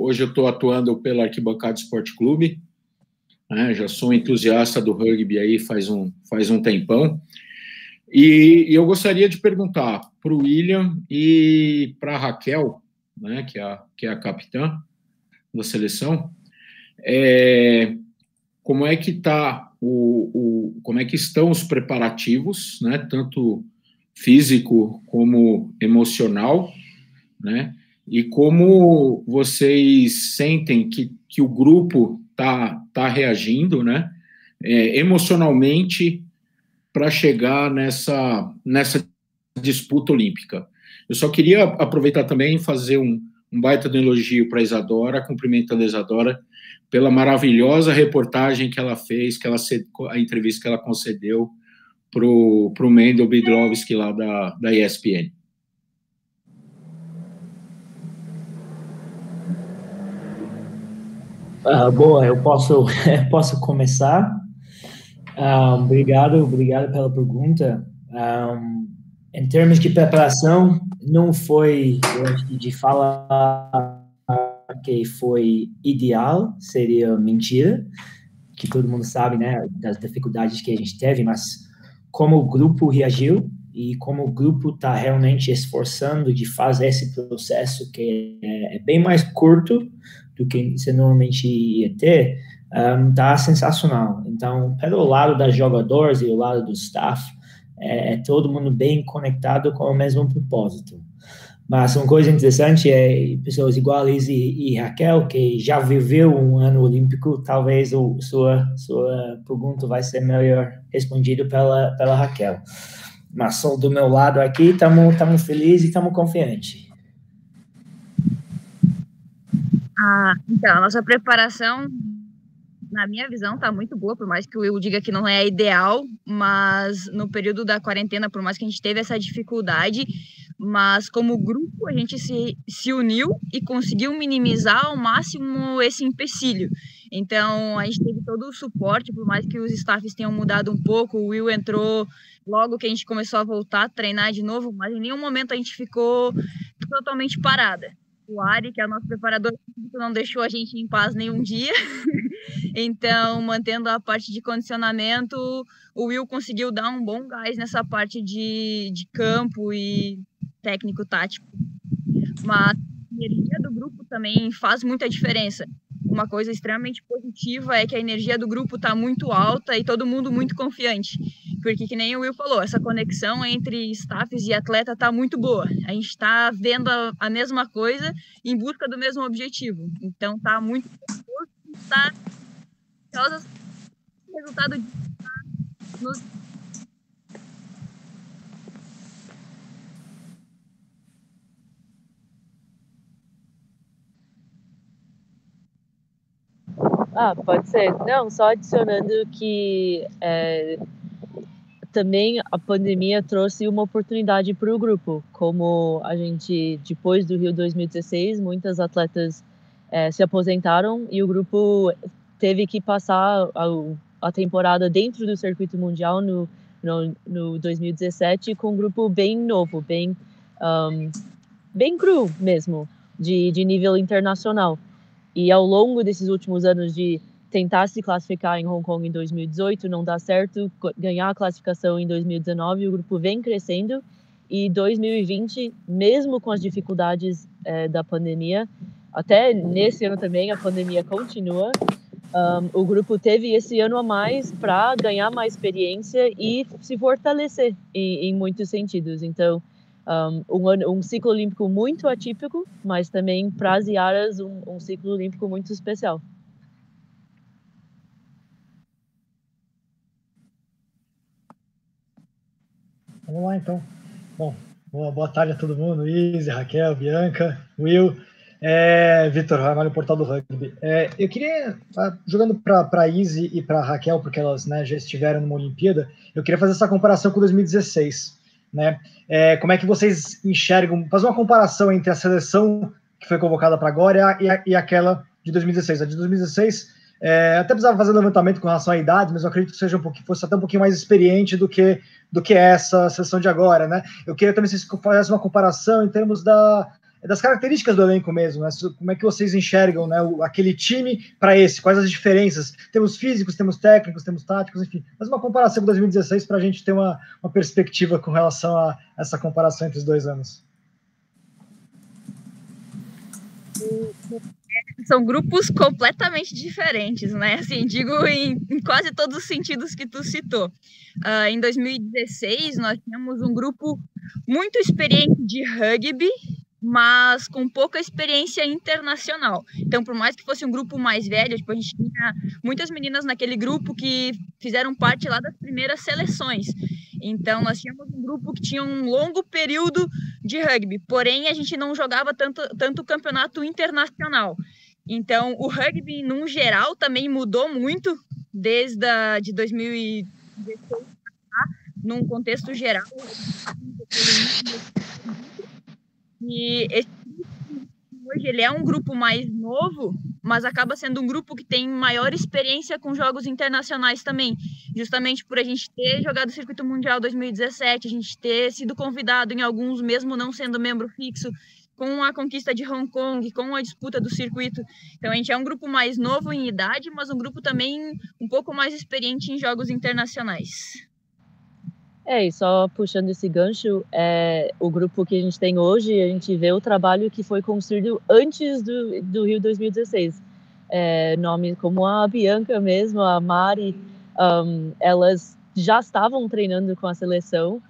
hoje eu estou atuando pela Arquibancada Esporte Clube, né? Já sou um entusiasta do rugby aí faz um tempão. E eu gostaria de perguntar para o William e para a Raquel, né, que é a capitã da seleção, como é que como é que estão os preparativos, né, tanto físico como emocional, né, e como vocês sentem que o grupo tá reagindo, né, emocionalmente para chegar nessa disputa olímpica. Eu só queria aproveitar também e fazer um baita de elogio para a Isadora, cumprimentando a Isadora pela maravilhosa reportagem que ela fez, a entrevista que ela concedeu para o Mendel Bidlovski lá da ESPN. Boa, eu posso começar. Obrigado pela pergunta. Em termos de preparação, não foi, eu acho que de falar que foi ideal, seria mentira, que todo mundo sabe, né, das dificuldades que a gente teve, mas como o grupo reagiu e como o grupo está realmente esforçando de fazer esse processo que é bem mais curto do que você normalmente ia ter, tá sensacional. Então, pelo lado das jogadores e o lado do staff, todo mundo bem conectado com o mesmo propósito. Mas uma coisa interessante é pessoas igual a Liz e Raquel, que já viveu um ano olímpico, talvez sua pergunta vai ser melhor respondida pela Raquel. Mas só do meu lado aqui, estamos felizes e estamos confiantes. Então, a nossa preparação, na minha visão, está muito boa, por mais que o Will diga que não é ideal, mas no período da quarentena, por mais que a gente teve essa dificuldade, mas como grupo a gente se uniu e conseguiu minimizar ao máximo esse empecilho. Então, a gente teve todo o suporte, por mais que os staffs tenham mudado um pouco, o Will entrou logo que a gente começou a voltar a treinar de novo, mas em nenhum momento a gente ficou totalmente parada. O Ari, que é o nosso preparador, não deixou a gente em paz nenhum dia. Então, mantendo a parte de condicionamento, o Will conseguiu dar um bom gás nessa parte de campo e técnico-tático. Mas a energia do grupo também faz muita diferença. Uma coisa extremamente positiva é que a energia do grupo está muito alta e todo mundo muito confiante. Porque, que nem o Will falou, essa conexão entre staffs e atleta está muito boa. A gente está vendo a mesma coisa em busca do mesmo objetivo. Então, está muito gostoso, está o resultado nos... Pode ser. Não, só adicionando que também a pandemia trouxe uma oportunidade para o grupo. Como a gente, depois do Rio 2016, muitas atletas se aposentaram e o grupo teve que passar a temporada dentro do circuito mundial no 2017 com um grupo bem novo, bem cru mesmo, de nível internacional. E ao longo desses últimos anos de tentar se classificar em Hong Kong em 2018, não dá certo, ganhar a classificação em 2019, o grupo vem crescendo, e 2020, mesmo com as dificuldades da pandemia, até nesse ano também a pandemia continua, o grupo teve esse ano a mais para ganhar mais experiência e se fortalecer em muitos sentidos. Então, um ciclo olímpico muito atípico, mas também para as Iaras um ciclo olímpico muito especial. Vamos lá, então. Bom, boa tarde a todo mundo. Izzy, Raquel, Bianca, Will, Vitor Ramalho, Portal do Rugby. Eu queria, jogando para a Izzy e para a Raquel, porque elas, né, já estiveram numa Olimpíada, eu queria fazer essa comparação com 2016. Né? Como é que vocês enxergam, fazer uma comparação entre a seleção que foi convocada para agora e aquela de 2016. A de 2016, até precisava fazer um levantamento com relação à idade, mas eu acredito que fosse até um pouquinho mais experiente do que essa seleção de agora, né? Eu queria também que vocês fizessem uma comparação em termos das características do elenco mesmo, né? Como é que vocês enxergam, né, aquele time para esse, quais as diferenças? Temos físicos, temos técnicos, temos táticos, enfim, mas uma comparação com 2016 para a gente ter uma perspectiva com relação a essa comparação entre os 2 anos. São grupos completamente diferentes, né? Assim, digo em quase todos os sentidos que tu citou. Em 2016, nós tínhamos um grupo muito experiente de rugby, mas com pouca experiência internacional. Então, por mais que fosse um grupo mais velho, tipo, a gente tinha muitas meninas naquele grupo que fizeram parte lá das primeiras seleções. Então, nós tínhamos um grupo que tinha um longo período de rugby, porém, a gente não jogava tanto campeonato internacional. Então, o rugby, num geral, também mudou muito desde de 2016, num contexto geral. E esse hoje ele é um grupo mais novo, mas acaba sendo um grupo que tem maior experiência com jogos internacionais também, justamente por a gente ter jogado o Circuito Mundial 2017, a gente ter sido convidado em alguns, mesmo não sendo membro fixo, com a conquista de Hong Kong, com a disputa do circuito. Então a gente é um grupo mais novo em idade, mas um grupo também um pouco mais experiente em jogos internacionais. E só puxando esse gancho, o grupo que a gente tem hoje, a gente vê o trabalho que foi construído antes do Rio 2016. Nomes como a Bianca mesmo, a Mari, elas já estavam treinando com a seleção,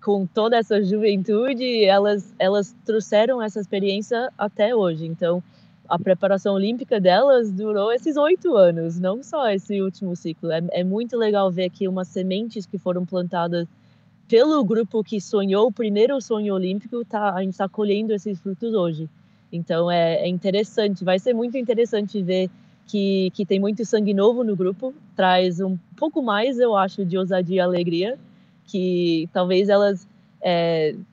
com toda essa juventude, elas trouxeram essa experiência até hoje. Então, a preparação olímpica delas durou esses 8 anos, não só esse último ciclo. É muito legal ver aqui umas sementes que foram plantadas pelo grupo que sonhou o primeiro sonho olímpico, a gente está colhendo esses frutos hoje. Então, é interessante, vai ser muito interessante ver que tem muito sangue novo no grupo, traz um pouco mais, eu acho, de ousadia e alegria, que talvez elas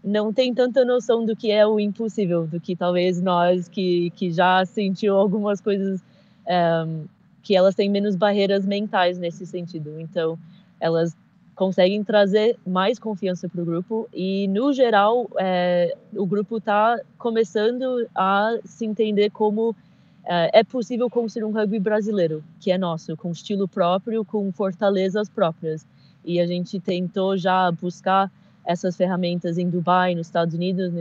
não têm tanta noção do que é o impossível, do que talvez nós que já sentiu algumas coisas, que elas têm menos barreiras mentais nesse sentido. Então, elas conseguem trazer mais confiança para o grupo e, no geral, o grupo está começando a se entender como é possível construir um rugby brasileiro, que é nosso, com estilo próprio, com fortalezas próprias. E a gente tentou já buscar essas ferramentas em Dubai, nos Estados Unidos,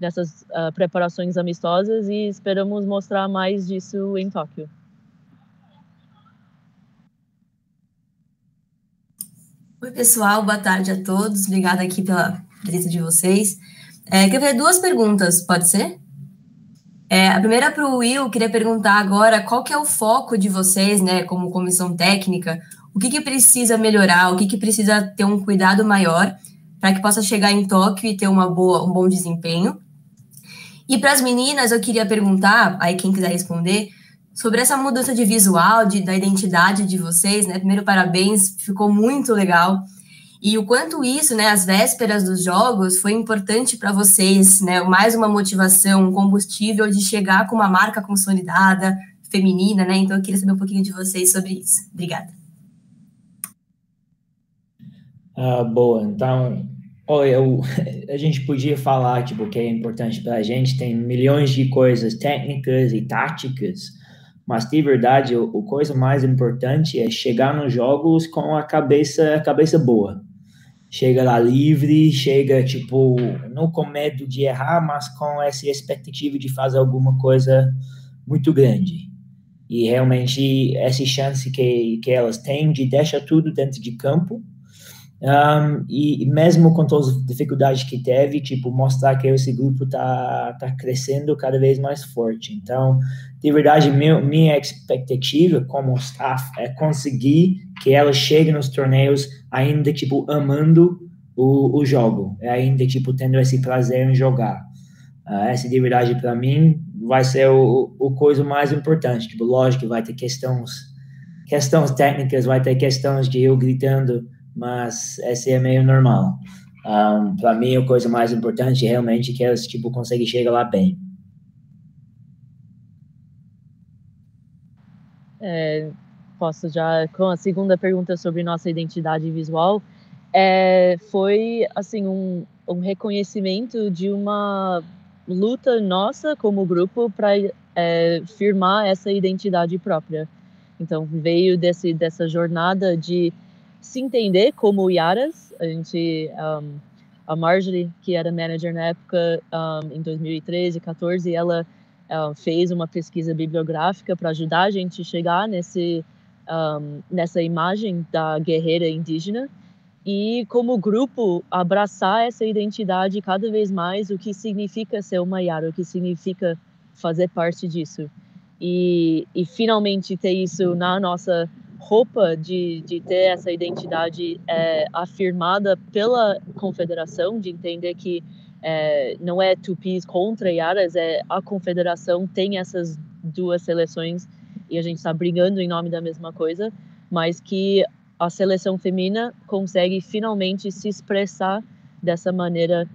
nessas preparações amistosas, e esperamos mostrar mais disso em Tóquio. Oi, pessoal, boa tarde a todos. Obrigada aqui pela presença de vocês. Queria fazer 2 perguntas, pode ser? A primeira para o Will, queria perguntar agora qual que é o foco de vocês, né, como comissão técnica, o que precisa melhorar, o que precisa ter um cuidado maior para que possa chegar em Tóquio e ter um bom desempenho. E para as meninas, eu queria perguntar, aí quem quiser responder, sobre essa mudança de visual, da identidade de vocês, né? Primeiro, parabéns, ficou muito legal. E o quanto isso, né, às vésperas dos jogos, foi importante para vocês, né? Mais uma motivação, um combustível de chegar com uma marca consolidada, feminina, né? Então, eu queria saber um pouquinho de vocês sobre isso. Obrigada. Boa, então, a gente podia falar, tipo, o que é importante para a gente, tem milhões de coisas técnicas e táticas, mas, de verdade, a coisa mais importante é chegar nos jogos com a cabeça boa. Chega lá livre, chega, tipo, não com medo de errar, mas com essa expectativa de fazer alguma coisa muito grande. E, realmente, essa chance que elas têm de deixar tudo dentro de campo, e mesmo com todas as dificuldades que teve, tipo, mostrar que esse grupo tá crescendo cada vez mais forte. Então, de verdade, minha expectativa como staff é conseguir que elas cheguem nos torneios ainda, tipo, amando o jogo, ainda, tipo, tendo esse prazer em jogar. Essa, de verdade, para mim, vai ser o coisa mais importante. Tipo, lógico que vai ter questões técnicas, vai ter questões de eu gritando, mas essa é meio normal. Para mim, a coisa mais importante é realmente que elas, tipo, conseguem chegar lá bem. Posso já, com a segunda pergunta sobre nossa identidade visual, foi, assim, um reconhecimento de uma luta nossa como grupo para firmar essa identidade própria. Então, veio dessa jornada de se entender como Yaras. A Marjorie, que era manager na época, em 2013, 2014, ela fez uma pesquisa bibliográfica para ajudar a gente a chegar nessa imagem da guerreira indígena e, como grupo, abraçar essa identidade cada vez mais, o que significa ser uma Yara, o que significa fazer parte disso. E finalmente ter isso na nossa roupa, de ter essa identidade afirmada pela confederação, de entender que não é Tupis contra Yaras, a confederação tem essas duas seleções e a gente está brigando em nome da mesma coisa, mas que a seleção feminina consegue finalmente se expressar dessa maneira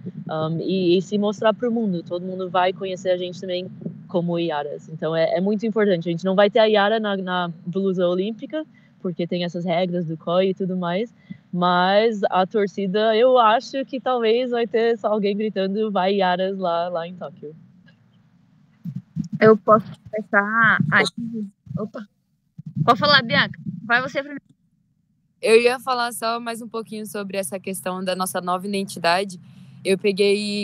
e se mostrar para o mundo. Todo mundo vai conhecer a gente também como Yaras. Então é muito importante. A gente não vai ter a Yara na blusa olímpica, porque tem essas regras do COI e tudo mais, mas a torcida, eu acho que talvez vai ter alguém gritando vai Yaras lá em Tóquio. Eu posso começar aqui. Opa. Pode falar, Bianca. Vai você primeiro. Eu ia falar só mais um pouquinho sobre essa questão da nossa nova identidade.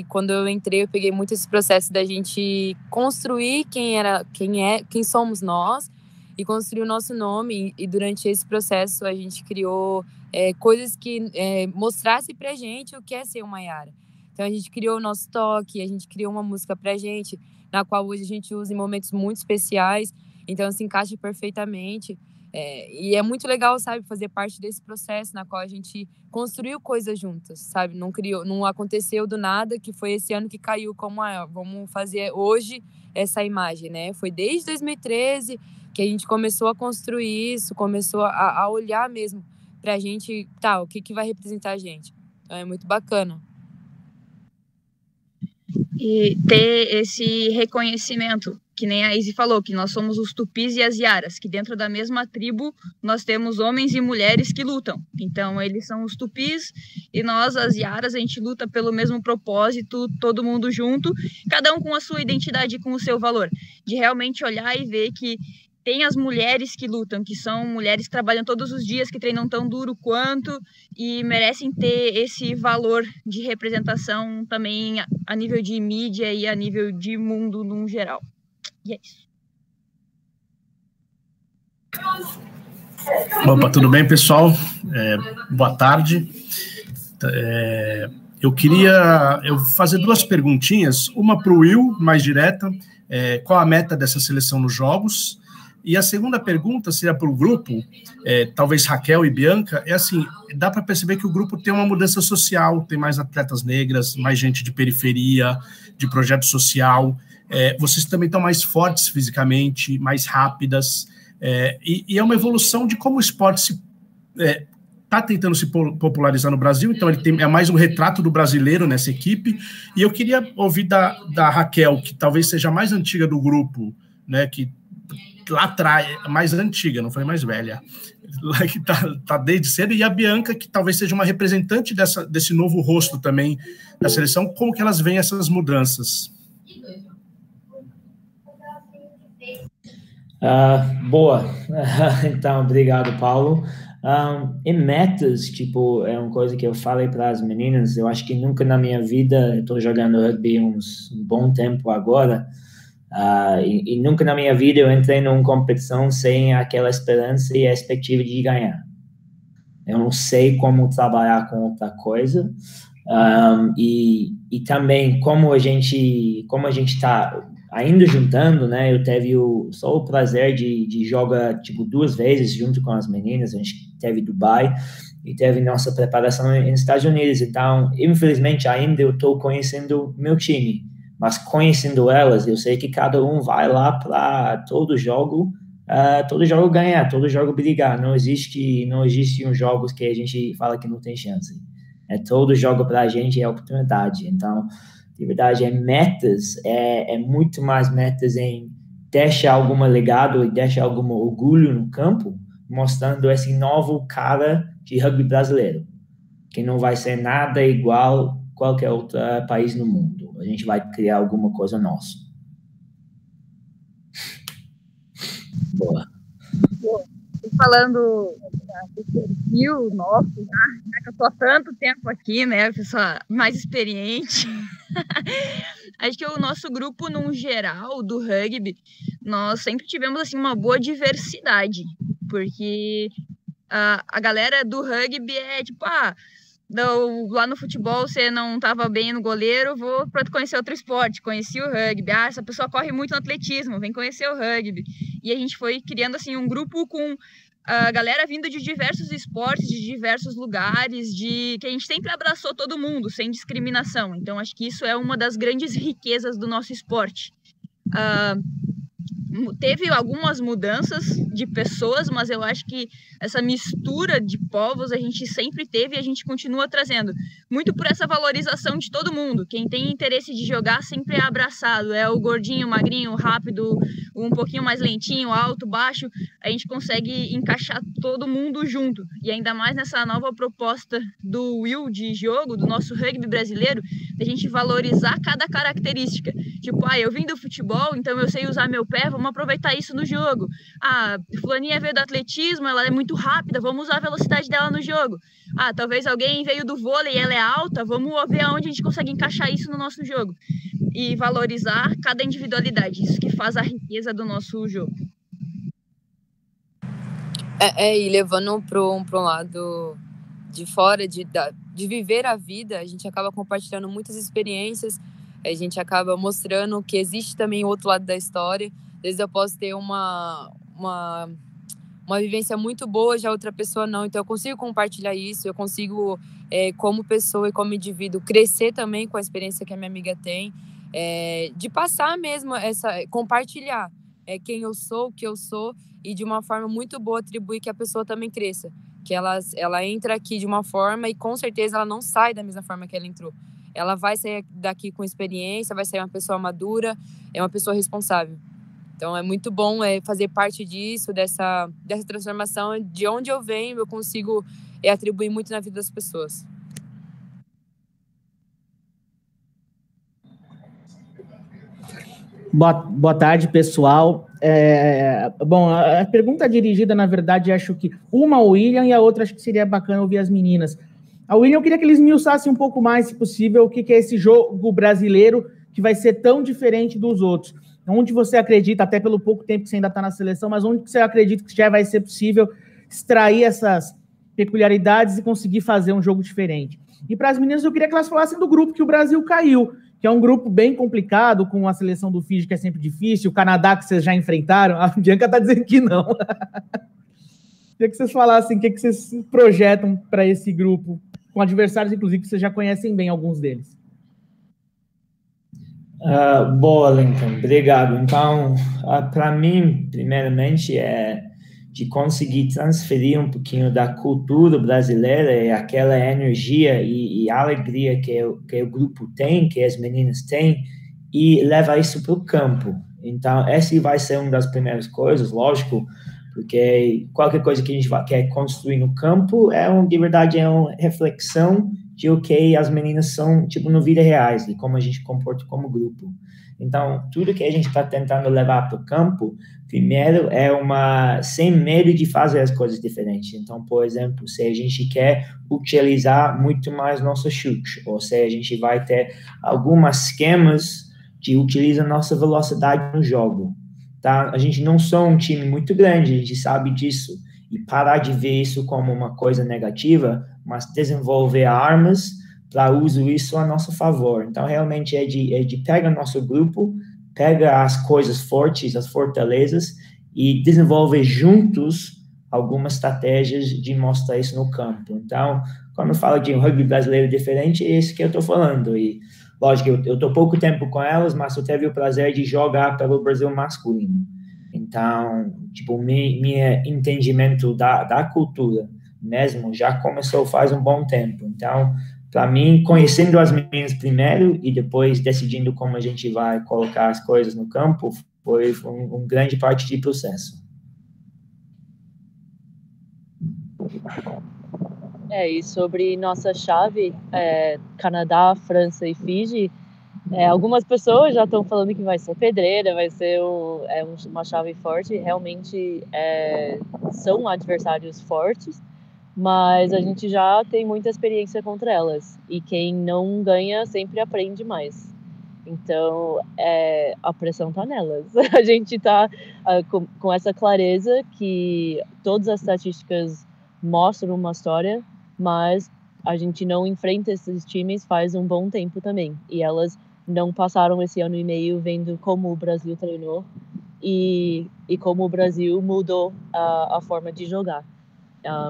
Quando eu entrei, eu peguei muito esse processo da gente construir quem somos nós e construir o nosso nome. E durante esse processo a gente criou coisas que mostrassem pra gente o que é ser uma Yara. Então a gente criou o nosso toque, a gente criou uma música pra gente, na qual hoje a gente usa em momentos muito especiais. Então se encaixa perfeitamente. E é muito legal, sabe, fazer parte desse processo na qual a gente construiu coisas juntas, sabe? Não aconteceu do nada, que foi esse ano que caiu como vamos fazer hoje essa imagem, né? Foi desde 2013 que a gente começou a construir isso, começou a olhar mesmo pra gente, o que vai representar a gente. Então é muito bacana. E ter esse reconhecimento, que nem a Izzy falou, que nós somos os Tupis e as Yaras, que dentro da mesma tribo nós temos homens e mulheres que lutam. Então eles são os Tupis e nós, as Yaras, a gente luta pelo mesmo propósito, todo mundo junto, cada um com a sua identidade e com o seu valor. De realmente olhar e ver que tem as mulheres que lutam, que são mulheres que trabalham todos os dias, que treinam tão duro quanto e merecem ter esse valor de representação também a nível de mídia e a nível de mundo num geral. E é isso. Opa, tudo bem, pessoal? Boa tarde. Eu queria fazer duas perguntinhas, uma para o Will, mais direta, qual a meta dessa seleção nos Jogos? E a segunda pergunta seria para o grupo, talvez Raquel e Bianca, assim, dá para perceber que o grupo tem uma mudança social, tem mais atletas negras, mais gente de periferia, de projeto social, vocês também estão mais fortes fisicamente, mais rápidas, e é uma evolução de como o esporte está tentando se popularizar no Brasil, então é mais um retrato do brasileiro nessa equipe, e eu queria ouvir da Raquel, que talvez seja a mais antiga do grupo, né, que lá atrás, mais antiga, não falei mais velha, que tá desde cedo, e a Bianca, que talvez seja uma representante desse novo rosto também da seleção, como que elas veem essas mudanças? Boa. Então, obrigado, Paulo. Em metas, tipo, é uma coisa que eu falei para as meninas, eu acho que nunca na minha vida, eu estou jogando rugby um bom tempo agora, e nunca na minha vida eu entrei numa competição sem aquela esperança e a expectativa de ganhar. Eu não sei como trabalhar com outra coisa, e também como a gente está ainda juntando, né? Eu teve só o prazer de jogar tipo 2 vezes junto com as meninas. A gente teve Dubai e teve nossa preparação nos Estados Unidos. Então, infelizmente, ainda eu estou conhecendo meu time, mas conhecendo elas, eu sei que cada um vai lá para todo jogo ganhar, todo jogo brigar. Não existe um jogo que a gente fala que não tem chance. Todo jogo para a gente é oportunidade. Então, de verdade, metas, muito mais metas em deixar algum legado e deixar algum orgulho no campo, mostrando esse novo cara de rugby brasileiro, que não vai ser nada igual a qualquer outro país no mundo. A gente vai criar alguma coisa nossa. Boa. Falando do perfil nosso, já que eu estou há tanto tempo aqui, né, pessoa mais experiente, acho que o nosso grupo, num geral, do rugby, nós sempre tivemos, assim, uma boa diversidade, porque a galera do rugby é tipo, lá no futebol você não estava bem no goleiro, vou para conhecer outro esporte, conheci o rugby. Essa pessoa corre muito no atletismo, vem conhecer o rugby. E a gente foi criando assim um grupo com a galera vindo de diversos esportes, de diversos lugares, que a gente sempre abraçou todo mundo, sem discriminação. Então acho que isso é uma das grandes riquezas do nosso esporte. Teve algumas mudanças de pessoas, mas eu acho que essa mistura de povos a gente sempre teve e a gente continua trazendo. Muito por essa valorização de todo mundo. Quem tem interesse de jogar sempre é abraçado. É o gordinho, o magrinho, o rápido, um pouquinho mais lentinho, alto, baixo. A gente consegue encaixar todo mundo junto. E ainda mais nessa nova proposta do Will de jogo, do nosso rugby brasileiro, a gente valorizar cada característica. Tipo, eu vim do futebol, então eu sei usar meu pé, vamos aproveitar isso no jogo. Fulaninha veio do atletismo, ela é muito rápida, vamos usar a velocidade dela no jogo. Talvez alguém veio do vôlei, ela é alta, vamos ver aonde a gente consegue encaixar isso no nosso jogo. E valorizar cada individualidade, isso que faz a riqueza do nosso jogo. E levando para um lado de fora, de viver a vida, a gente acaba compartilhando muitas experiências, a gente acaba mostrando que existe também o outro lado da história. Às vezes eu posso ter uma vivência muito boa, já outra pessoa não. Então eu consigo compartilhar isso, eu consigo, como pessoa e como indivíduo, crescer também com a experiência que a minha amiga tem, de passar mesmo, compartilhar quem eu sou, o que eu sou, e de uma forma muito boa atribuir que a pessoa também cresça. Que ela entra aqui de uma forma e com certeza ela não sai da mesma forma que ela entrou. Ela vai sair daqui com experiência, vai sair uma pessoa madura, uma pessoa responsável. Então é muito bom fazer parte disso, dessa transformação. De onde eu venho, eu consigo atribuir muito na vida das pessoas. Boa tarde, pessoal. Bom, a pergunta dirigida, na verdade, acho que uma ao William e a outra acho que seria bacana ouvir as meninas. A William, eu queria que eles esmiuçassem um pouco mais, se possível, o que é esse jogo brasileiro que vai ser tão diferente dos outros. Onde você acredita, até pelo pouco tempo que você ainda está na seleção, mas onde você acredita que já vai ser possível extrair essas peculiaridades e conseguir fazer um jogo diferente? E para as meninas, eu queria que elas falassem do grupo que o Brasil caiu, que é um grupo bem complicado, com a seleção do Fiji, que é sempre difícil, o Canadá, que vocês já enfrentaram. A Bianca está dizendo que não. Queria que vocês falassem o que vocês projetam para esse grupo, com adversários, inclusive, que vocês já conhecem bem alguns deles. Boa, Lincoln, obrigado. Então, para mim, primeiramente, de conseguir transferir um pouquinho da cultura brasileira e aquela energia e alegria que o grupo tem, que as meninas têm, e levar isso para o campo. Então, essa vai ser uma das primeiras coisas, lógico, porque qualquer coisa que a gente quer construir no campo de verdade, é uma reflexão de o que as meninas são, tipo, no vida reais, e como a gente comporta como grupo. Então, tudo que a gente está tentando levar para o campo, primeiro, sem medo de fazer as coisas diferentes. Então, por exemplo, se a gente quer utilizar muito mais nosso chute, ou se a gente vai ter alguns esquemas de utilizar nossa velocidade no jogo, tá? A gente não sou um time muito grande, a gente sabe disso, e parar de ver isso como uma coisa negativa, mas desenvolver armas para uso isso a nosso favor. Então, realmente, é de pegar nosso grupo, pega as coisas fortes, as fortalezas, e desenvolver juntos algumas estratégias de mostrar isso no campo. Então, quando eu falo de um rugby brasileiro diferente, é isso que eu estou falando. E, lógico, eu estou pouco tempo com elas, mas eu tive o prazer de jogar pelo Brasil masculino. Então, tipo, meu entendimento da cultura mesmo já começou faz um bom tempo. Então, para mim, conhecendo as meninas primeiro e depois decidindo como a gente vai colocar as coisas no campo, foi um grande parte do processo. E sobre nossa chave, Canadá, França e Fiji, Algumas pessoas já estão falando que vai ser pedreira, vai ser uma chave forte. Realmente são adversários fortes, mas a gente já tem muita experiência contra elas. E quem não ganha sempre aprende mais. Então, a pressão está nelas. A gente está com essa clareza que todas as estatísticas mostram uma história, mas a gente não enfrenta esses times faz um bom tempo também. E elas não passaram esse ano e meio vendo como o Brasil treinou e como o Brasil mudou a forma de jogar.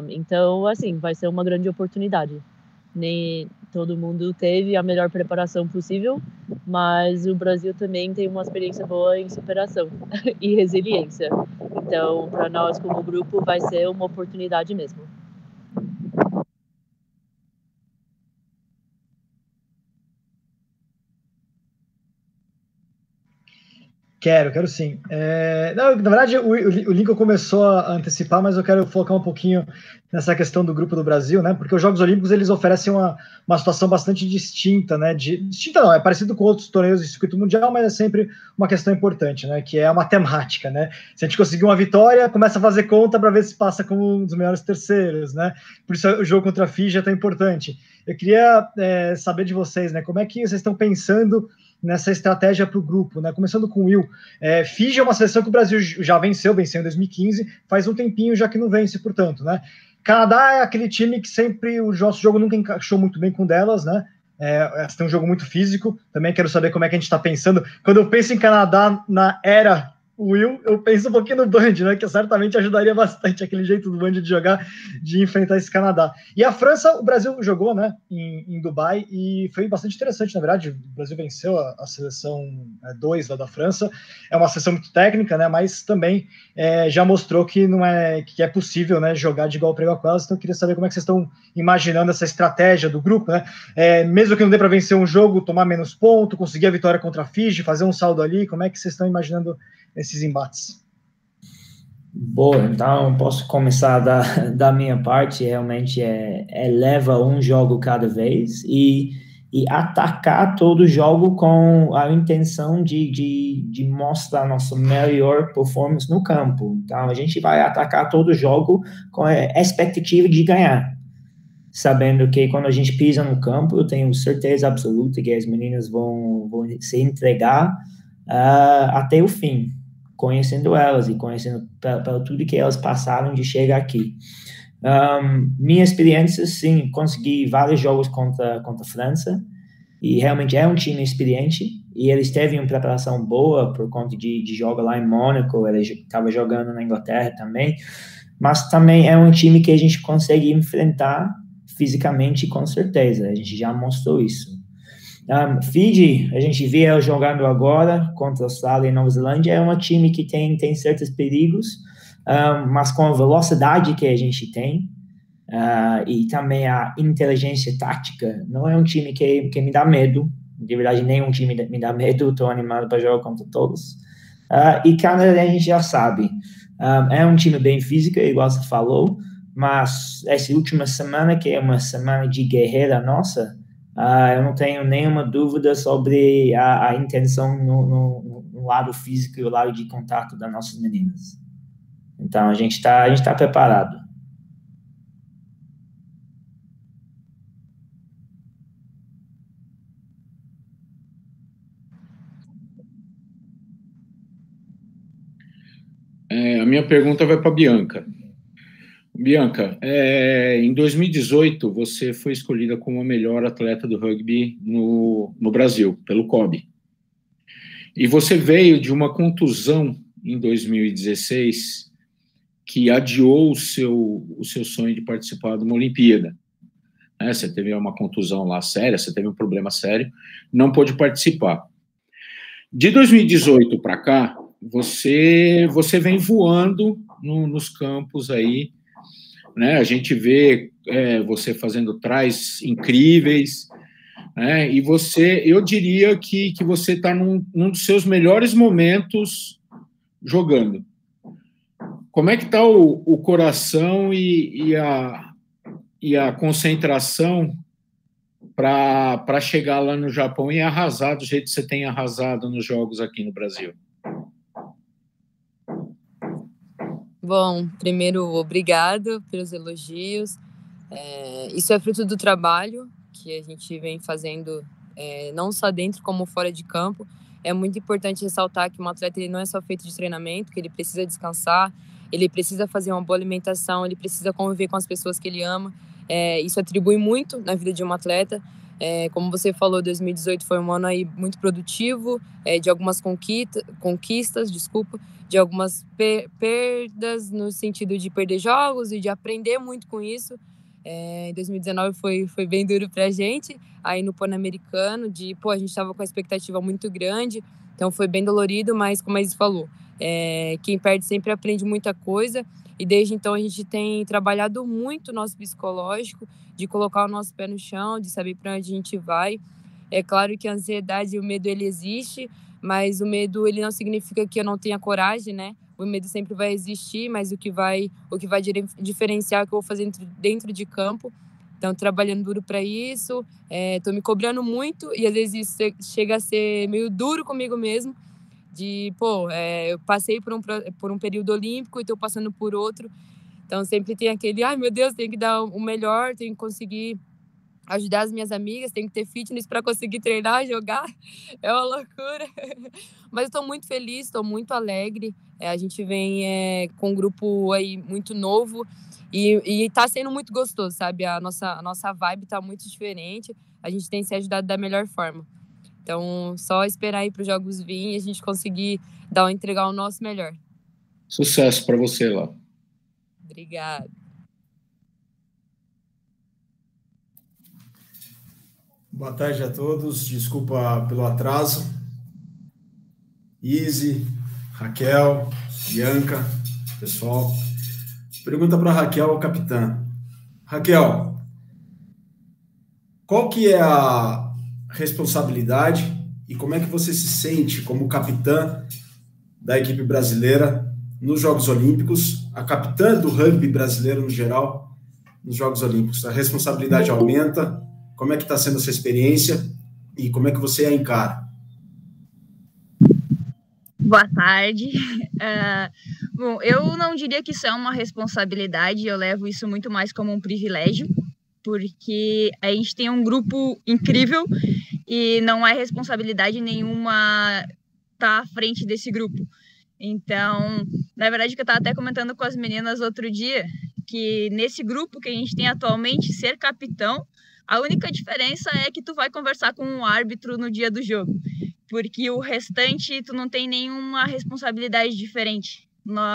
Então, assim, vai ser uma grande oportunidade. Nem todo mundo teve a melhor preparação possível, mas o Brasil também tem uma experiência boa em superação e resiliência. Então, para nós como grupo, vai ser uma oportunidade mesmo. Quero sim. Não, na verdade, o Lincoln começou a antecipar, mas eu quero focar um pouquinho nessa questão do grupo do Brasil, né? Porque os Jogos Olímpicos, eles oferecem uma situação bastante distinta, né? Distinta não, é parecido com outros torneios de circuito mundial, mas é sempre uma questão importante, né? Que é a matemática, né? Se a gente conseguir uma vitória, começa a fazer conta para ver se passa como um dos melhores terceiros, né? Por isso o jogo contra a Fiji é tão importante. Eu queria saber de vocês, né? Como é que vocês estão pensando nessa estratégia para o grupo, né? Começando com o Will. Fiji é uma seleção que o Brasil já venceu em 2015, faz um tempinho já que não vence, portanto, né? Canadá é aquele time que sempre o nosso jogo nunca encaixou muito bem com delas, né? Tem um jogo muito físico, também quero saber como é que a gente está pensando. Quando eu penso em Canadá na era Will, eu penso um pouquinho no Band, né? Que certamente ajudaria bastante aquele jeito do Band de jogar, de enfrentar esse Canadá. E a França, o Brasil jogou, né? Em Dubai e foi bastante interessante, na verdade. O Brasil venceu a seleção 2 lá da França. É uma seleção muito técnica, né? Mas também já mostrou que que é possível, né? Jogar de igual para igual com elas. Então eu queria saber como é que vocês estão imaginando essa estratégia do grupo, né? Mesmo que não dê para vencer um jogo, tomar menos ponto, conseguir a vitória contra a Fiji, fazer um saldo ali. Como é que vocês estão imaginando esses embates? Boa, então posso começar da minha parte. Realmente leva um jogo cada vez e atacar todo jogo com a intenção de mostrar nossa melhor performance no campo. Então a gente vai atacar todo jogo com a expectativa de ganhar, sabendo que quando a gente pisa no campo, eu tenho certeza absoluta que as meninas vão se entregar até o fim, conhecendo elas e conhecendo pelo tudo que elas passaram de chegar aqui. Minha experiência, sim, consegui vários jogos contra a França, e realmente é um time experiente, e eles teve uma preparação boa por conta de jogar lá em Mônaco, ele estava jogando na Inglaterra também, mas também é um time que a gente consegue enfrentar fisicamente, com certeza, a gente já mostrou isso. Fiji, a gente vê ela jogando agora contra a Austrália e Nova Zelândia, é um time que tem certos perigos, mas com a velocidade que a gente tem, e também a inteligência tática, não é um time que me dá medo, de verdade nenhum time me dá medo, estou animado para jogar contra todos. E Canadá a gente já sabe, é um time bem físico, igual você falou, mas essa última semana, que é uma semana de guerreira nossa, eu não tenho nenhuma dúvida sobre a intenção no lado físico e o lado de contato das nossas meninas. Então, a gente tá preparado. A minha pergunta vai para a Bianca. Bianca, em 2018, você foi escolhida como a melhor atleta do rugby no Brasil, pelo COB. E você veio de uma contusão em 2016 que adiou o seu sonho de participar de uma Olimpíada. Você teve uma contusão lá séria, você teve um problema sério, não pôde participar. De 2018 para cá, você vem voando nos campos aí, né? A gente vê você fazendo tries incríveis, né? E eu diria que você está num dos seus melhores momentos jogando. Como é que está o coração e a concentração para chegar lá no Japão e arrasar do jeito que você tem arrasado nos jogos aqui no Brasil? Bom, primeiro, obrigado pelos elogios. Isso é fruto do trabalho que a gente vem fazendo, não só dentro como fora de campo. É muito importante ressaltar que um atleta ele não é só feito de treinamento, que ele precisa descansar, ele precisa fazer uma boa alimentação, ele precisa conviver com as pessoas que ele ama. Isso atribui muito na vida de um atleta. Como você falou, 2018 foi um ano aí muito produtivo, de algumas conquistas, de algumas perdas no sentido de perder jogos e de aprender muito com isso. Em 2019 foi bem duro pra gente, aí no Pan-Americano, a gente estava com uma expectativa muito grande, então foi bem dolorido, mas como a Izzy falou, quem perde sempre aprende muita coisa, e desde então a gente tem trabalhado muito o nosso psicológico, de colocar o nosso pé no chão, de saber para onde a gente vai. É claro que a ansiedade e o medo, ele existe, mas o medo, ele não significa que eu não tenha coragem, né? O medo sempre vai existir, mas o que vai diferenciar é o que eu vou fazer dentro de campo. Então, trabalhando duro para isso, tô me cobrando muito, e às vezes isso chega a ser meio duro comigo mesmo, eu passei por um período olímpico e tô passando por outro, então sempre tem aquele, ai meu Deus, tenho que dar o melhor, tenho que conseguir ajudar as minhas amigas, tenho que ter fitness para conseguir treinar, jogar, é uma loucura. Mas eu estou muito feliz, estou muito alegre, a gente vem com um grupo aí muito novo e está sendo muito gostoso, sabe? A nossa vibe está muito diferente, a gente tem se ajudado da melhor forma. Então, só esperar aí para os jogos virem e a gente conseguir entregar o nosso melhor. Sucesso para você lá. Obrigada. Boa tarde a todos, desculpa pelo atraso. Izzy, Raquel, Bianca, pessoal. Pergunta para Raquel, capitã. Raquel, qual que é a responsabilidade e como é que você se sente como capitã da equipe brasileira nos Jogos Olímpicos, a capitã do rugby brasileiro no geral nos Jogos Olímpicos? A responsabilidade aumenta? Como é que está sendo essa experiência e como é que você a encara? Boa tarde. Bom, eu não diria que isso é uma responsabilidade, eu levo isso muito mais como um privilégio, porque a gente tem um grupo incrível e não é responsabilidade nenhuma estar à frente desse grupo. Então, na verdade, que eu estava até comentando com as meninas outro dia, que nesse grupo que a gente tem atualmente, ser capitão, a única diferença é que tu vai conversar com um árbitro no dia do jogo, porque o restante tu não tem nenhuma responsabilidade diferente.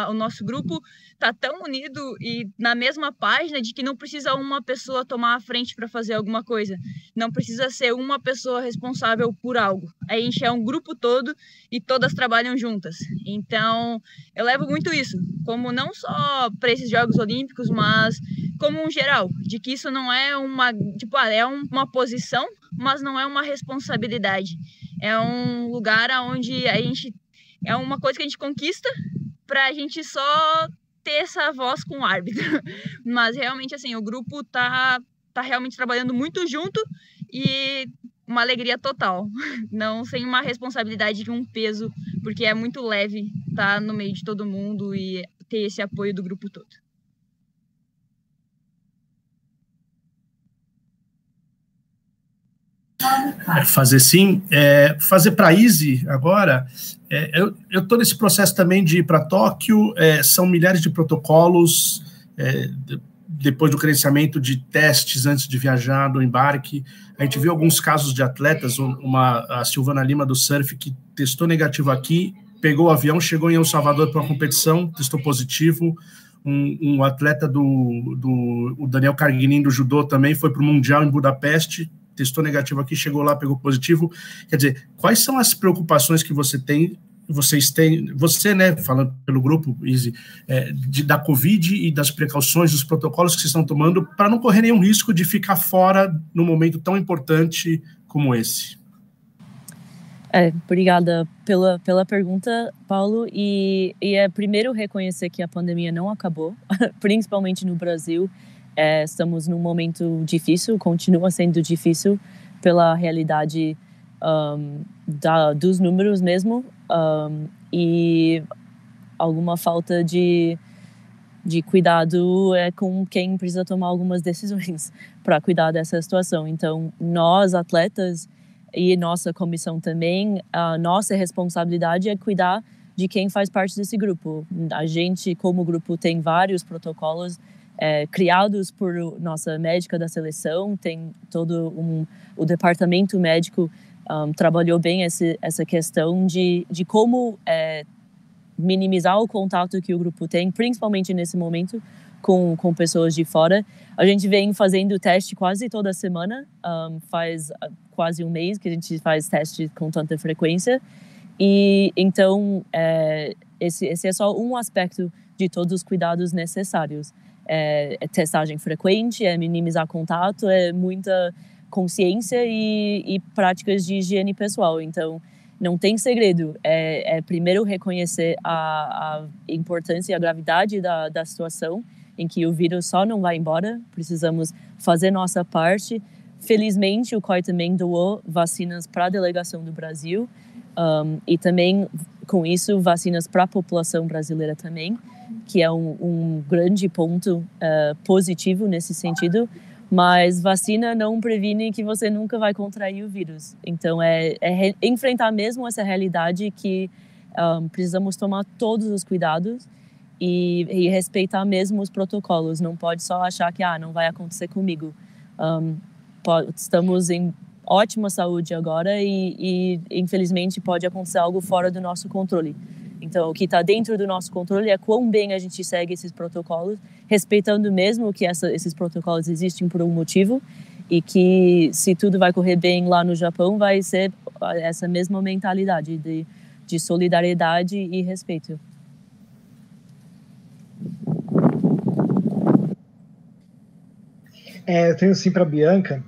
O nosso grupo tá tão unido e na mesma página de que não precisa uma pessoa tomar a frente para fazer alguma coisa. Não precisa ser uma pessoa responsável por algo. A gente é um grupo todo e todas trabalham juntas. Então, eu levo muito isso, como não só para esses Jogos Olímpicos, mas como um geral, de que isso não é uma posição, mas não é uma responsabilidade. É um lugar onde a gente é uma coisa que a gente conquista para a gente só ter essa voz com o árbitro. Mas realmente, assim, o grupo tá realmente trabalhando muito junto e uma alegria total. Não sem uma responsabilidade de um peso, porque é muito leve estar no meio de todo mundo e ter esse apoio do grupo todo. Fazer sim, fazer para a Izzy agora, eu estou nesse processo também de ir para Tóquio, são milhares de protocolos, depois do credenciamento de testes antes de viajar, do embarque. A gente viu alguns casos de atletas, a Silvana Lima do surf, que testou negativo aqui, pegou o avião, chegou em El Salvador para uma competição, testou positivo. Um atleta o Daniel Carguinin do judô também foi para o Mundial em Budapeste, testou negativo aqui, chegou lá, pegou positivo. Quer dizer, quais são as preocupações que vocês têm, você, né, falando pelo grupo, Izzy, da Covid e das precauções, dos protocolos que vocês estão tomando para não correr nenhum risco de ficar fora num momento tão importante como esse? Obrigada pela pergunta, Paulo, e primeiro reconhecer que a pandemia não acabou, principalmente no Brasil. estamos num momento difícil, continua sendo difícil pela realidade dos números mesmo, e alguma falta de cuidado com quem precisa tomar algumas decisões para cuidar dessa situação. Então, nós, atletas, e nossa comissão também, a nossa responsabilidade é cuidar de quem faz parte desse grupo. A gente, como grupo, tem vários protocolos criados por nossa médica da seleção, tem todo o departamento médico trabalhou bem essa questão de como minimizar o contato que o grupo tem, principalmente nesse momento, com pessoas de fora. A gente vem fazendo teste quase toda semana, faz quase um mês que a gente faz teste com tanta frequência, e então esse é só um aspecto de todos os cuidados necessários. Testagem frequente, minimizar contato, muita consciência e práticas de higiene pessoal. Então, não tem segredo. Primeiro reconhecer a importância e a gravidade da situação em que o vírus só não vai embora. Precisamos fazer nossa parte. Felizmente, o COI também doou vacinas para a delegação do Brasil e também, com isso, vacinas para a população brasileira também, que é um grande ponto positivo nesse sentido. Mas vacina não previne que você nunca vai contrair o vírus. Então, enfrentar mesmo essa realidade que precisamos tomar todos os cuidados e respeitar mesmo os protocolos. Não pode só achar que não vai acontecer comigo. Estamos em ótima saúde agora e infelizmente, pode acontecer algo fora do nosso controle. Então, o que está dentro do nosso controle é quão bem a gente segue esses protocolos, respeitando mesmo que esses protocolos existem por um motivo, e que se tudo vai correr bem lá no Japão, vai ser essa mesma mentalidade de solidariedade e respeito. Eu tenho sim para a Bianca,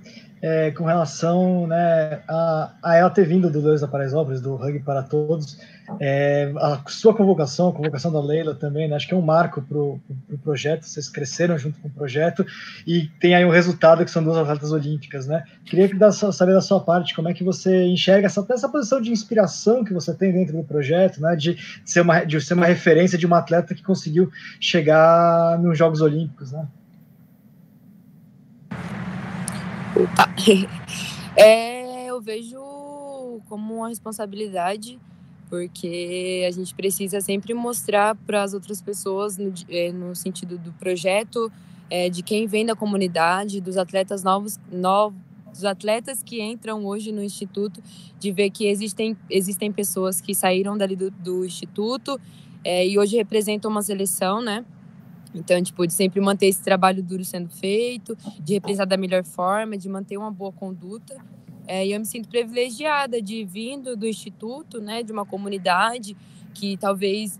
com relação, né, a ela ter vindo do Deleuze da Paraisópolis, do Rugby para Todos. A sua convocação, a convocação da Leila também, né, acho que é um marco para o projeto. Vocês cresceram junto com o projeto e tem aí um resultado que são 2 atletas olímpicas, né? Queria saber da sua parte como é que você enxerga essa posição de inspiração que você tem dentro do projeto, né, de ser uma referência de uma atleta que conseguiu chegar nos Jogos Olímpicos, né? Opa. Eu vejo como uma responsabilidade, porque a gente precisa sempre mostrar para as outras pessoas, no sentido do projeto, de quem vem da comunidade, dos atletas novos, dos atletas que entram hoje no Instituto, de ver que existem pessoas que saíram dali do Instituto e hoje representam uma seleção, né? Então, de sempre manter esse trabalho duro sendo feito, de representar da melhor forma, de manter uma boa conduta. E eu me sinto privilegiada de vindo do Instituto, né, de uma comunidade que talvez,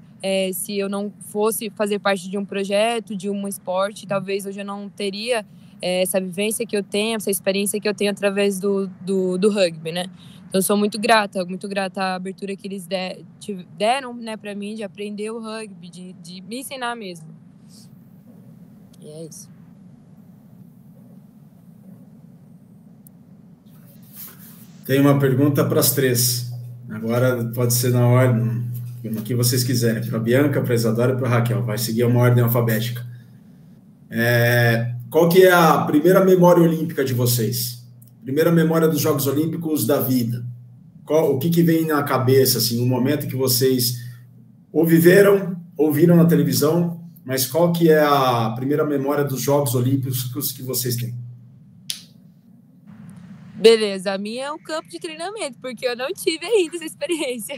se eu não fosse fazer parte de um projeto, de um esporte, talvez hoje eu não teria essa vivência que eu tenho, essa experiência que eu tenho através do rugby, né? Então, eu sou muito grata à abertura que eles deram, né, para mim, de aprender o rugby, de me ensinar mesmo. E é isso. Tem uma pergunta para as 3. Agora pode ser na ordem, no que vocês quiserem. Para a Bianca, para a Isadora e para a Raquel. Vai seguir uma ordem alfabética. Qual que é a primeira memória olímpica de vocês? Primeira memória dos Jogos Olímpicos da vida. O que vem na cabeça, assim, um momento que vocês ou viveram, ou viram na televisão, mas qual que é a primeira memória dos Jogos Olímpicos que vocês têm? Beleza, a minha é um campo de treinamento, porque eu não tive ainda essa experiência.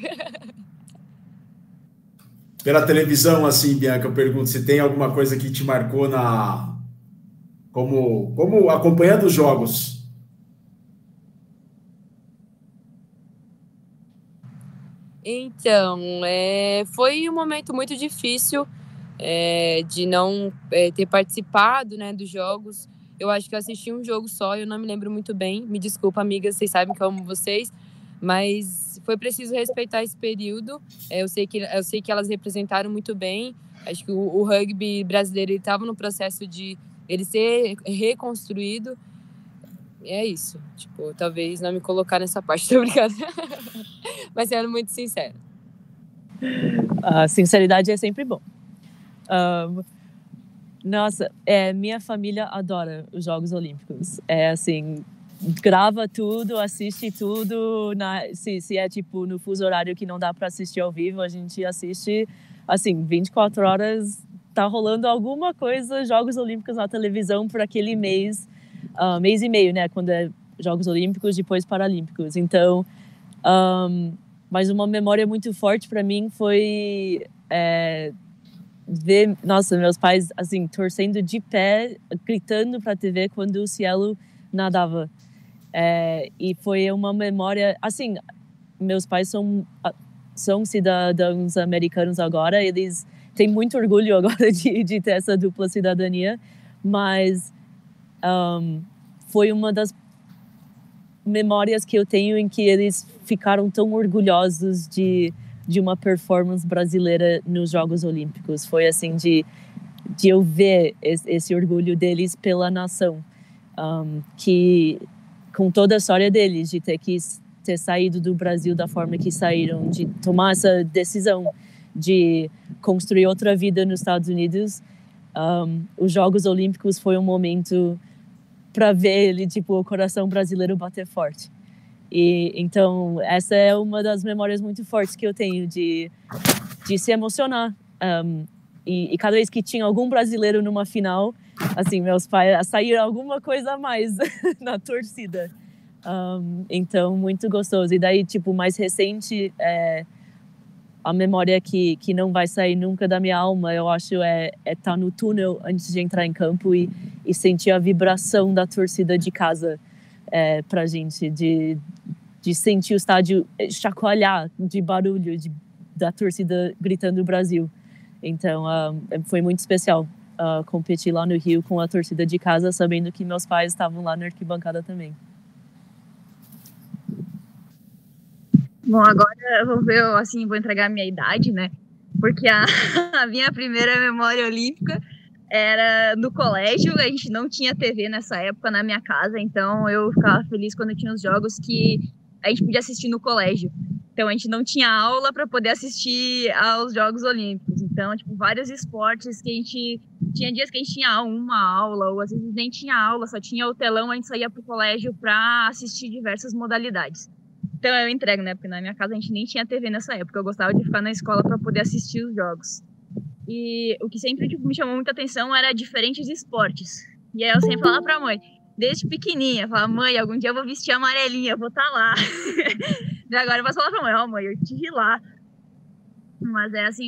Pela televisão, assim, Bianca, eu pergunto se tem alguma coisa que te marcou como acompanhando os jogos. Então, foi um momento muito difícil de não ter participado, né, dos jogos. Eu acho que eu assisti um jogo só, eu não me lembro muito bem. Me desculpa, amigas, vocês sabem que eu amo vocês, mas foi preciso respeitar esse período. Eu sei que elas representaram muito bem. Acho que o rugby brasileiro estava no processo de ele ser reconstruído. É isso. Tipo, talvez não me colocar nessa parte, tô brincando. Mas sendo muito sincero. A sinceridade é sempre bom. Nossa, minha família adora os Jogos Olímpicos. É assim, grava tudo, assiste tudo. Se é tipo no fuso horário que não dá para assistir ao vivo, a gente assiste assim, 24 horas. Tá rolando alguma coisa, Jogos Olímpicos na televisão por aquele mês e meio, né? Quando é Jogos Olímpicos, depois Paralímpicos. Então, mas uma memória muito forte para mim foi ver, nossa, meus pais assim torcendo de pé, gritando para a TV quando o Cielo nadava. E foi uma memória, assim, meus pais são cidadãos americanos agora, eles têm muito orgulho agora de ter essa dupla cidadania, mas foi uma das memórias que eu tenho em que eles ficaram tão orgulhosos de uma performance brasileira nos Jogos Olímpicos. Foi assim, de eu ver esse orgulho deles pela nação, que com toda a história deles, de ter saído do Brasil da forma que saíram, de tomar essa decisão de construir outra vida nos Estados Unidos, os Jogos Olímpicos foi um momento para ver ele, tipo, o coração brasileiro bater forte. E então essa é uma das memórias muito fortes que eu tenho de se emocionar. E cada vez que tinha algum brasileiro numa final, assim, meus pais saíram alguma coisa a mais na torcida. Então, muito gostoso. E daí, tipo, mais recente, a memória que não vai sair nunca da minha alma, eu acho, estar no túnel antes de entrar em campo e sentir a vibração da torcida de casa pra gente, de sentir o estádio chacoalhar de barulho da torcida gritando Brasil. Então, foi muito especial competir lá no Rio com a torcida de casa, sabendo que meus pais estavam lá na arquibancada também. Bom, agora eu vou entregar a minha idade, né? Porque a minha primeira memória olímpica era no colégio. A gente não tinha TV nessa época na minha casa, então eu ficava feliz quando tinha os jogos que a gente podia assistir no colégio. Então a gente não tinha aula para poder assistir aos Jogos Olímpicos. Então, tipo, vários esportes que a gente tinha dias que a gente tinha uma aula, ou às vezes nem tinha aula, só tinha o telão, a gente saía pro colégio para assistir diversas modalidades. Então eu entrego, né? Porque na minha casa a gente nem tinha TV nessa época. Eu gostava de ficar na escola para poder assistir os jogos. E o que sempre me chamou muita atenção era diferentes esportes. E aí eu sempre falava pra mãe, desde pequenininha, falava, mãe, algum dia eu vou vestir amarelinha, eu vou estar lá. E agora eu posso falar pra mãe, mãe, eu estive lá. Mas é assim,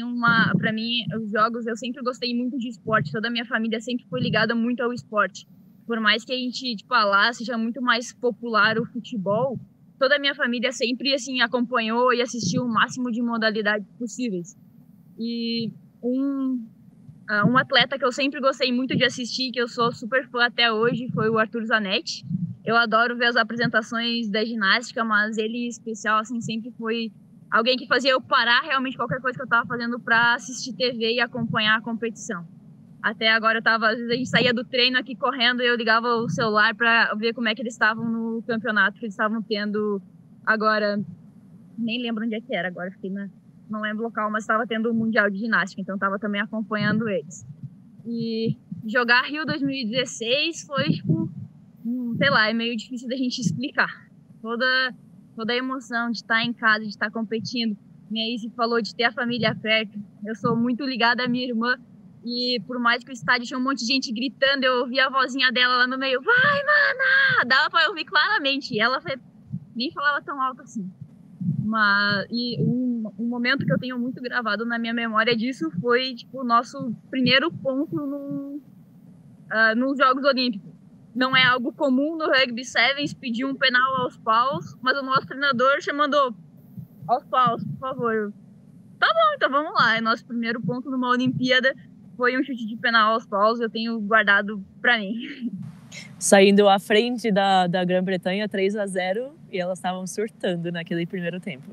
pra mim, os jogos, eu sempre gostei muito de esporte. Toda a minha família sempre foi ligada muito ao esporte. Por mais que a gente, tipo, lá seja muito mais popular o futebol, toda a minha família sempre, assim, acompanhou e assistiu o máximo de modalidades possíveis. E um atleta que eu sempre gostei muito de assistir, que eu sou super fã até hoje, foi o Arthur Zanetti. Eu adoro ver as apresentações da ginástica, mas ele, em especial, assim, sempre foi alguém que fazia eu parar realmente qualquer coisa que eu estava fazendo para assistir TV e acompanhar a competição. Até agora às vezes a gente saía do treino aqui correndo e eu ligava o celular para ver como é que eles estavam no campeonato que eles estavam tendo agora. Nem lembro onde é que era agora, não lembro o local, mas estava tendo o Mundial de Ginástica, então estava também acompanhando eles. E jogar Rio 2016 foi, tipo, sei lá, é meio difícil da gente explicar. Toda a emoção de estar em casa, de estar competindo. Minha Izzy falou de ter a família perto. Eu sou muito ligada à minha irmã, e por mais que o estádio tinha um monte de gente gritando, eu ouvia a vozinha dela lá no meio, vai, mana! Dava para ouvir claramente, e ela nem falava tão alto assim. E um momento que eu tenho muito gravado na minha memória disso foi, tipo, o nosso primeiro ponto nos Jogos Olímpicos. Não é algo comum no Rugby Sevens pedir um penal aos paus, mas o nosso treinador mandou aos paus, por favor. Tá bom, então vamos lá. E nosso primeiro ponto numa Olimpíada foi um chute de penal aos paus, eu tenho guardado pra mim. Saindo à frente da Grã-Bretanha 3-0, e elas estavam surtando naquele primeiro tempo.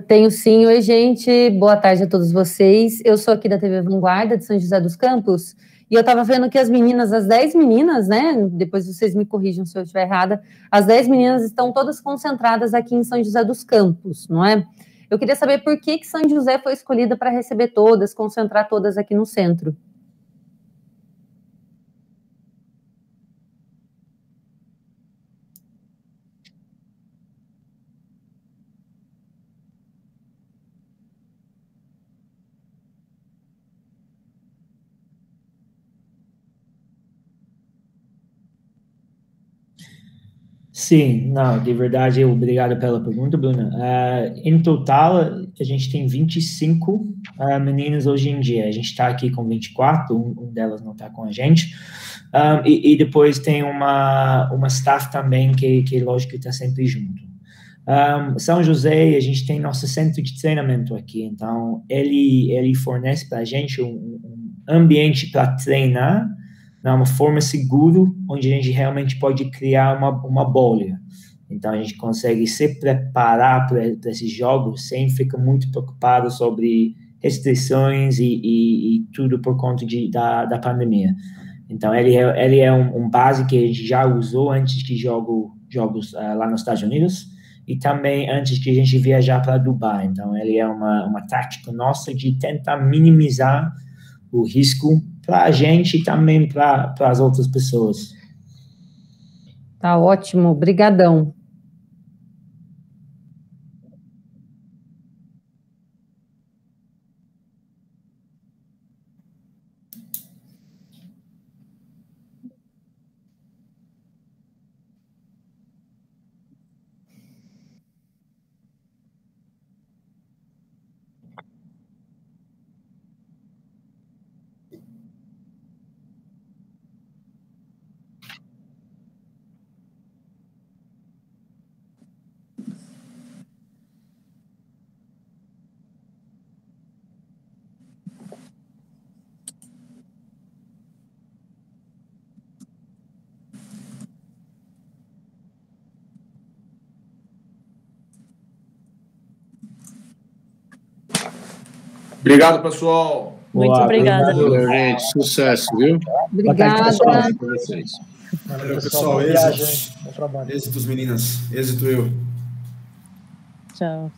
Tenho sim. Oi, gente. Boa tarde a todos vocês. Eu sou aqui da TV Vanguarda, de São José dos Campos, e eu estava vendo que as 10 meninas, né, depois vocês me corrijam se eu estiver errada, as 10 meninas estão todas concentradas aqui em São José dos Campos, não é? Eu queria saber por que São José foi escolhida para receber todas, concentrar todas aqui no centro. Sim, não, de verdade, obrigado pela pergunta, Bruna. Em total, a gente tem 25 meninas hoje em dia. A gente está aqui com 24, um delas não está com a gente. E depois tem uma staff também que lógico, está sempre junto. São José, a gente tem nosso centro de treinamento aqui, então ele fornece para a gente um ambiente para treinar, uma forma segura, onde a gente realmente pode criar uma bolha. Então, a gente consegue se preparar para esses jogos sem ficar muito preocupado sobre restrições e tudo por conta da pandemia. Então, ele é um base que a gente já usou antes de jogos lá nos Estados Unidos e também antes de a gente viajar para Dubai. Então, ele é uma tática nossa de tentar minimizar o risco para a gente e também para as outras pessoas. Tá ótimo, brigadão. Obrigado, pessoal. Muito obrigada. Valeu, gente. Sucesso, viu? Obrigada. Valeu, pessoal. Êxitos, meninas. Êxito eu. Tchau.